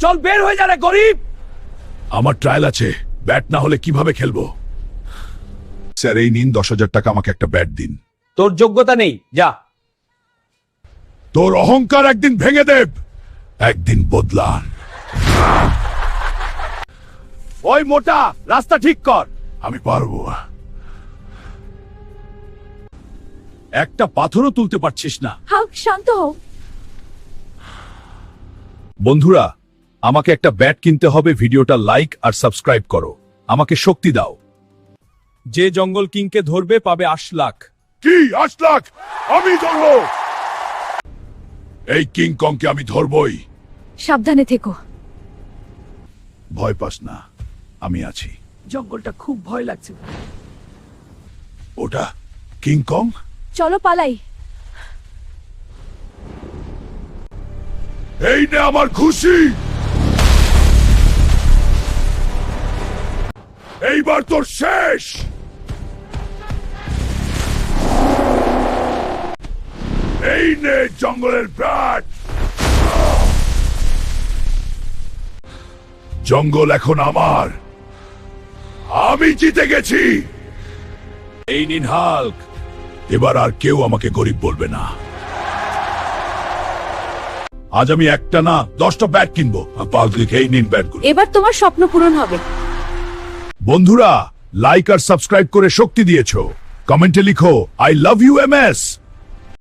চল বের হয়ে যা রে গরিব। আমার ট্রায়াল আছে, ব্যাট না হলে কিভাবে খেলবো? স্যার এই নিন 10,000 টাকা, আমাকে একটা ব্যাট দিন। তোর যোগ্যতা নেই, যা। তোর অহংকার একদিন ভেঙে দেব, একদিন বদলান। ওই মোটা, রাস্তা ঠিক কর। আমি পারবো। একটা পাথরও তুলতে পারছিস না। হাল্ক শান্ত হও। বন্ধুরা, আমাকে একটা ব্যাট কিনতে হবে। ভিডিওটা লাইক আর সাবস্ক্রাইব করো, আমাকে শক্তি দাও। যে জঙ্গল কিংকে ধরবে পাবে 8 লাখ। কি 8 লাখ? আমি ধরবো। এই কিং কংকে আমি ধরবই। সাবধানে থেকো। ভয় পাস না, আমি আছি। জঙ্গলটা খুব ভয় লাগছে। ওটা কিং কং? চলো পালাই। এই নে আমার খুশি। এইবার তোর শেষ। এই নে জঙ্গলের ব্যাট। জঙ্গল এখন আমার। আমি জিতে গেছি। এই নিন হাল্ক, এবার আর কেউ আমাকে গরিব বলবে না। আজ আমি একটা না 10টা ব্যাট কিনবো। এই নিন ব্যাটগুলো। এবার তোমার স্বপ্ন পূরণ হবে। বন্ধুরা, লাইক আর সাবস্ক্রাইব করে শক্তি দিয়েছো। কমেন্টে লিখো আই লাভ ইউ এমএস।